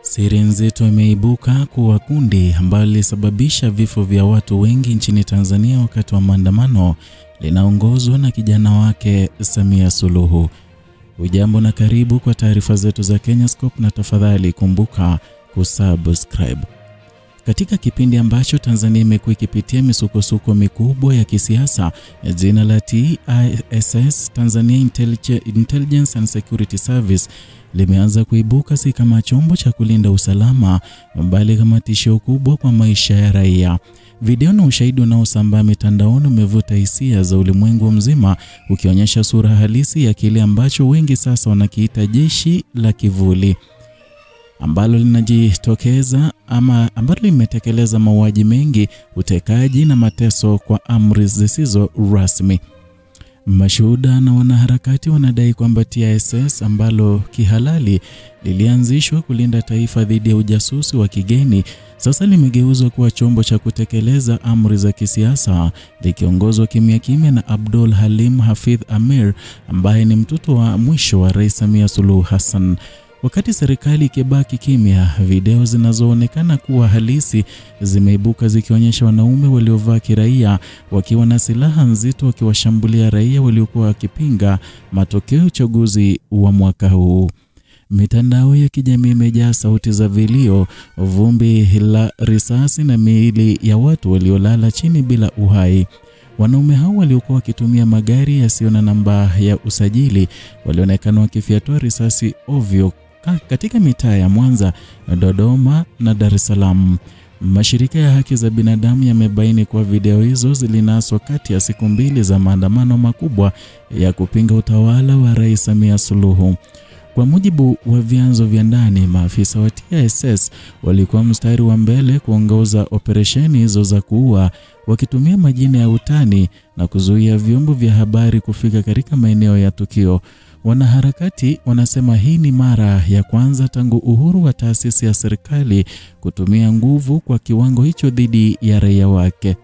Siri nzito imeibuka kuwa kundi ambalo lilisababisha vifo vya watu wengi nchini Tanzania wakati wa maandamano linaongozwa na kijana wake Samia Suluhu. Ujambo na karibu kwa taarifa zetu za Kenyascope, na tafadhali kumbuka kusubscribe. Katika kipindi ambacho Tanzania imekuwa ikipitia misukosuko mikubwa ya kisiasa, jina la TISS, Tanzania Intelligence and Security Service, limeanza kuibuka si kama chombo cha kulinda usalama, bali kama tishio kubwa kwa maisha ya raia. Video na ushahidi unaosambaa mitandaoni umevuta hisia za ulimwengu mzima, ukionyesha sura halisi ya kile ambacho wengi sasa wanakiita jeshi la kivuli, ambalo linajitokeza ambalo limetekeleza mauaji mengi, utekaji na mateso kwa amri zisizo rasmi. Mashuhuda na wanaharakati wanadai kwamba TISS, ambalo kihalali lilianzishwa kulinda taifa dhidi ya ujasusi wa kigeni, sasa limegeuzwa kuwa chombo cha kutekeleza amri za kisiasa, likiongozwa kimya kimya na Abdul Halim Hafidh Ameir, ambaye ni mtoto wa mwisho wa Rais Samia Suluhu Hassan. Wakati serikali ikibaki kimya, video zinazoonekana kuwa halisi zimeibuka zikionyesha wanaume waliovaa kiraia wakiwa na silaha nzito wakiwashambulia raia waliokuwa wakipinga matokeo ya uchaguzi wa mwaka huu. Mitandao ya kijamii imejaa sauti za vilio, vumbi la risasi na miili ya watu waliolala chini bila uhai. Wanaume hao waliokuwa wakitumia magari yasiyo na namba ya usajili walionekana wakifyatua risasi ovyo katika mitaa ya Mwanza, Dodoma na Dar es Salaam. Mashirika ya haki za binadamu yamebaini kuwa video hizo zilinaswa kati ya siku mbili za maandamano makubwa ya kupinga utawala wa Rais Samia Suluhu. Kwa mujibu wa vyanzo vya ndani, maafisa wa TISS walikuwa mstari wa mbele kuongoza operesheni hizo za kuua, wakitumia majina ya utani na kuzuia vyombo vya habari kufika katika maeneo ya tukio. Wanaharakati wanasema hii ni mara ya kwanza tangu uhuru wa taasisi ya serikali kutumia nguvu kwa kiwango hicho dhidi ya raia wake.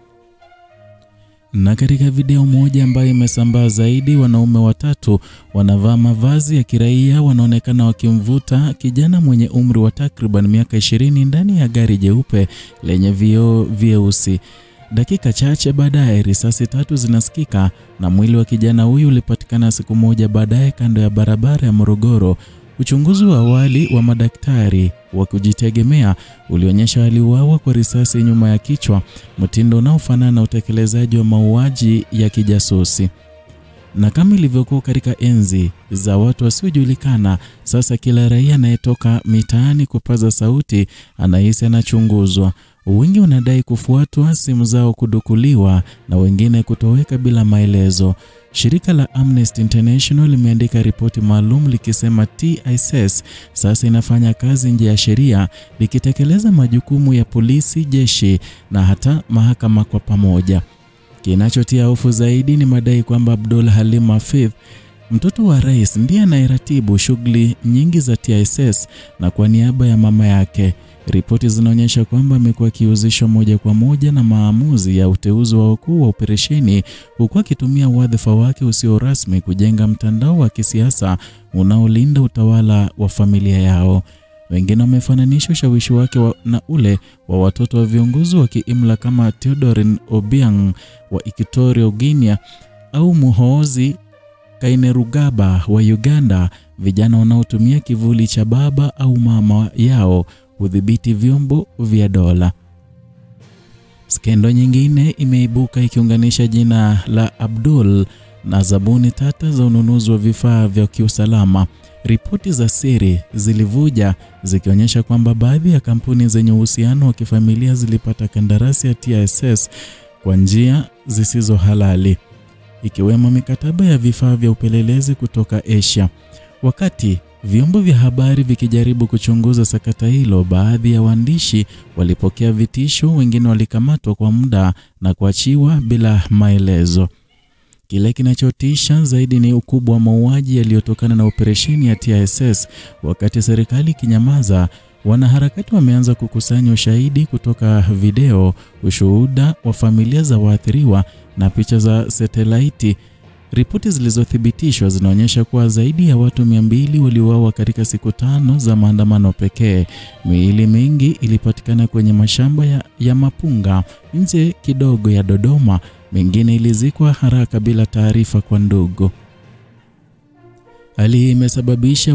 Na katika video moja ambayo imesambaa zaidi, wanaume watatu wanavaa mavazi ya kiraia wanaonekana wakimvuta kijana mwenye umri wa takriban miaka 20 ndani ya gari jeupe lenye vioo vyeusi. Dakika chache baadaye risasi tatu zinasikika na mwili wa kijana huyu ulipatikana siku moja baadaye kando ya barabara ya Morogoro. Uchunguzi wa awali wa madaktari wa kujitegemea ulionyesha aliuawa kwa risasi nyuma ya kichwa, mtindo unaofanana na utekelezaji wa mauaji ya kijasusi. Na kama ilivyokuwa katika enzi za watu wasiojulikana, sasa kila raia anayetoka mitaani kupaza sauti anahisi anachunguzwa. Wengi wanadai kufuatwa, simu zao kudukuliwa na wengine kutoweka bila maelezo. Shirika la Amnesty International limeandika ripoti maalum likisema TISS sasa inafanya kazi nje ya sheria, likitekeleza majukumu ya polisi, jeshi na hata mahakama kwa pamoja. Kinachotia hofu zaidi ni madai kwamba Abdul Halim Hafidh, mtoto wa rais, ndiye anayeratibu shughuli nyingi za TISS na kwa niaba ya mama yake. Ripoti zinaonyesha kwamba amekuwa akihusishwa moja kwa moja na maamuzi ya uteuzi wa wakuu wa operesheni, huku akitumia wadhifa wake usio rasmi kujenga mtandao wa kisiasa unaolinda utawala wa familia yao. Wengine wamefananisha ushawishi wake na ule wa watoto wa viongozi wa kiimla kama Theodorin Obiang wa Equatorial Guinea au Muhoozi Kainerugaba wa Uganda, vijana wanaotumia kivuli cha baba au mama yao kudhibiti vyombo vya dola. Skendo nyingine imeibuka ikiunganisha jina la Abdul na zabuni tata za ununuzi wa vifaa vya kiusalama. Ripoti za siri zilivuja zikionyesha kwamba baadhi ya kampuni zenye uhusiano wa kifamilia zilipata kandarasi ya TISS kwa njia zisizo halali, ikiwemo mikataba ya vifaa vya upelelezi kutoka Asia. Wakati vyombo vya habari vikijaribu kuchunguza sakata hilo, baadhi ya waandishi walipokea vitisho, wengine walikamatwa kwa muda na kuachiwa bila maelezo. Kile kinachotisha zaidi ni ukubwa wa mauaji yaliyotokana na operesheni ya TISS. Wakati serikali kinyamaza, wanaharakati wameanza kukusanya ushahidi kutoka video, ushuhuda wa familia za waathiriwa na picha za satellite Ripoti zilizothibitishwa zinaonyesha kuwa zaidi ya watu 200 waliuawa katika siku 5 za maandamano pekee. Miili mingi ilipatikana kwenye mashamba ya mapunga nje kidogo ya Dodoma, mingine ilizikwa haraka bila taarifa kwa ndugu. Hali imesababisha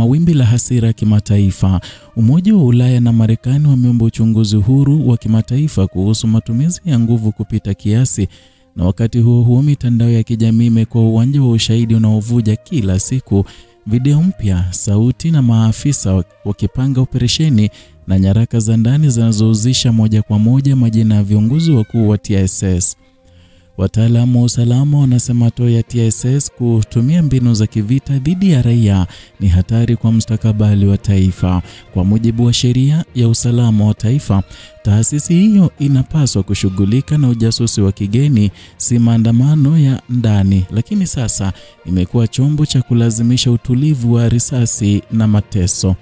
wimbi la hasira kimataifa. Umoja wa Ulaya na Marekani wameomba uchunguzi huru wa kimataifa kuhusu matumizi ya nguvu kupita kiasi. Na wakati huo mitandao ya kijamii imekuwa uwanja wa ushahidi unaovuja kila siku. Video mpya, sauti na maafisa wakipanga operesheni na nyaraka za ndani zinazohusisha moja kwa moja majina ya viongozi wakuu wa TSS. Wataalamu wa usalama wanasema hatua ya TSS kutumia mbinu za kivita dhidi ya raia ni hatari kwa mustakabali wa taifa. Kwa mujibu wa sheria ya usalama wa taifa, taasisi hiyo inapaswa kushughulika na ujasusi wa kigeni, si maandamano ya ndani, lakini sasa imekuwa chombo cha kulazimisha utulivu wa risasi na mateso.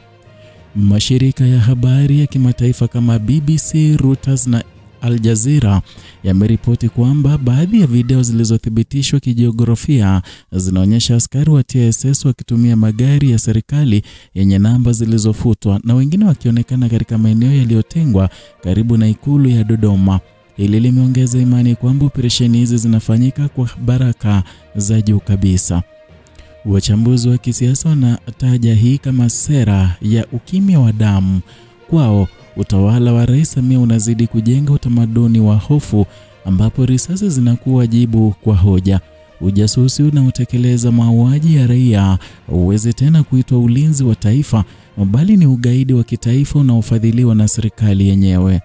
Mashirika ya habari ya kimataifa kama BBC, Reuters na Al Jazeera yameripoti kwamba baadhi ya video zilizothibitishwa kijiografia zinaonyesha askari wa TSS wakitumia magari ya serikali yenye namba zilizofutwa na wengine wakionekana katika maeneo yaliyotengwa karibu na ikulu ya Dodoma. Hili limeongeza imani kwamba operesheni hizi zinafanyika kwa baraka za juu kabisa. Wachambuzi wa kisiasa wanataja hii kama sera ya ukimya wa damu. Kwao utawala wa Rais Samia unazidi kujenga utamaduni wa hofu ambapo risasi zinakuwa jibu kwa hoja. Ujasusi unaotekeleza mauaji ya raia huwezi tena kuitwa ulinzi wa taifa, bali ni ugaidi wa kitaifa unaofadhiliwa na serikali yenyewe.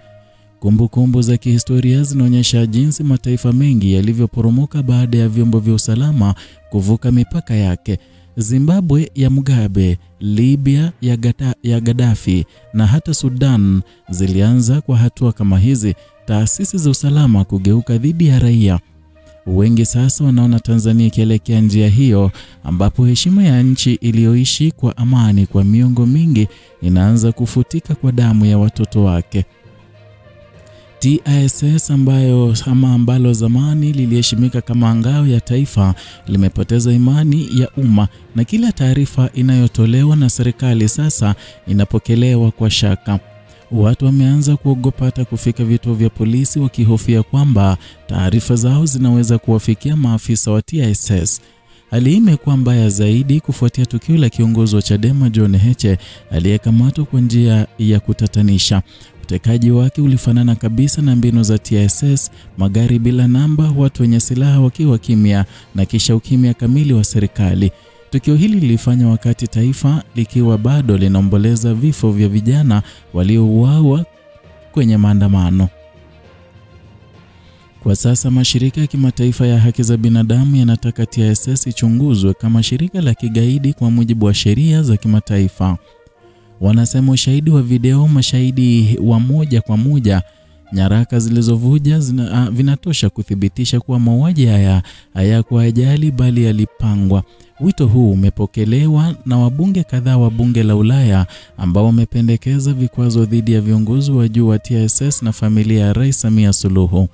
Kumbukumbu za kihistoria zinaonyesha jinsi mataifa mengi yalivyoporomoka baada ya vyombo vya usalama kuvuka mipaka yake. Zimbabwe ya Mugabe, Libya ya Gaddafi na hata Sudan zilianza kwa hatua kama hizi, taasisi za usalama kugeuka dhidi ya raia. Wengi sasa wanaona Tanzania ikielekea njia hiyo, ambapo heshima ya nchi iliyoishi kwa amani kwa miongo mingi inaanza kufutika kwa damu ya watoto wake. TSS ambalo zamani liliheshimika kama ngao ya taifa limepoteza imani ya umma, na kila taarifa inayotolewa na serikali sasa inapokelewa kwa shaka. Watu wameanza kuogopa hata kufika vituo vya polisi, wakihofia kwamba taarifa zao zinaweza kuwafikia maafisa wa TSS. Hali hii imekuwa mbaya zaidi kufuatia tukio la kiongozi wa Chadema John Heche aliyekamatwa kwa njia ya kutatanisha. Utekaji wake ulifanana kabisa na mbinu za TSS: magari bila namba, watu wenye silaha wakiwa kimya, na kisha ukimya kamili wa serikali. Tukio hili lilifanya wakati taifa likiwa bado linaomboleza vifo vya vijana waliouawa kwenye maandamano. Kwa sasa mashirika ya kimataifa ya haki za binadamu yanataka TSS ichunguzwe kama shirika la kigaidi kwa mujibu wa sheria za kimataifa. Wanasema ushahidi wa video, mashahidi wa moja kwa moja, nyaraka zilizovuja vinatosha kuthibitisha kuwa mauaji haya hayakuwa ajali bali yalipangwa. Wito huu umepokelewa na wabunge kadhaa wa bunge la Ulaya ambao wamependekeza vikwazo dhidi ya viongozi wa juu wa TSS na familia ya Rais Samia Suluhu.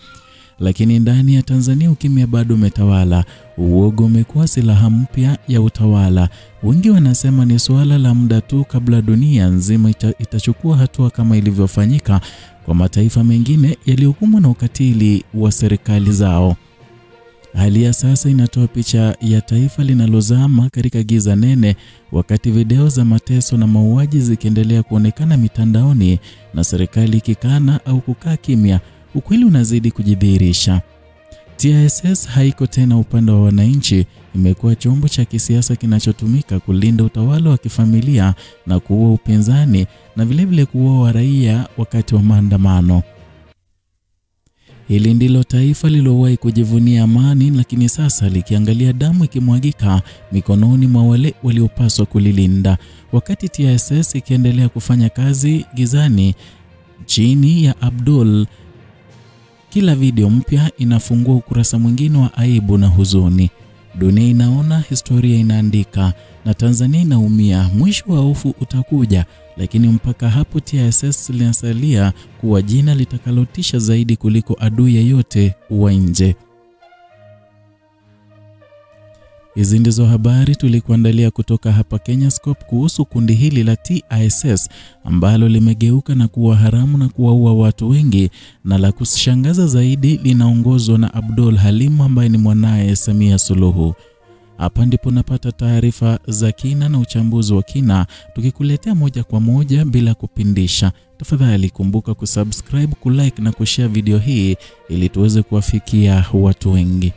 Lakini ndani ya Tanzania ukimya bado umetawala. Uoga umekuwa silaha mpya ya utawala. Wengi wanasema ni suala la muda tu kabla dunia nzima itachukua hatua kama ilivyofanyika kwa mataifa mengine yaliyokumbwa na ukatili wa serikali zao. Hali ya sasa inatoa picha ya taifa linalozama katika giza nene, wakati video za mateso na mauaji zikiendelea kuonekana mitandaoni na serikali ikikana au kukaa kimya. Ukweli unazidi kujidhihirisha. TSS haiko tena upande wa wananchi, imekuwa chombo cha kisiasa kinachotumika kulinda utawala wa kifamilia na kuua upinzani na vilevile kuua raia wakati wa maandamano. Hili ndilo taifa lilowahi kujivunia amani, lakini sasa likiangalia damu ikimwagika mikononi mwa wale waliopaswa kulilinda. Wakati TSS ikiendelea kufanya kazi gizani chini ya Abdul, kila video mpya inafungua ukurasa mwingine wa aibu na huzuni. Dunia inaona, historia inaandika, na Tanzania inaumia. Mwisho wa hofu utakuja, lakini mpaka hapo TSS linasalia kuwa jina litakalotisha zaidi kuliko adui yeyote wa nje. Hizi ndizo habari tulikuandalia kutoka hapa Kenyascope kuhusu kundi hili la TISS ambalo limegeuka na kuwa haramu na kuwaua watu wengi, na la kushangaza zaidi linaongozwa na Abdul Halim ambaye ni mwanae Samia Suluhu. Hapa ndipo napata taarifa za kina na uchambuzi wa kina, tukikuletea moja kwa moja bila kupindisha. Tafadhali kumbuka kusubscribe, kulike na kushare video hii ili tuweze kuwafikia watu wengi.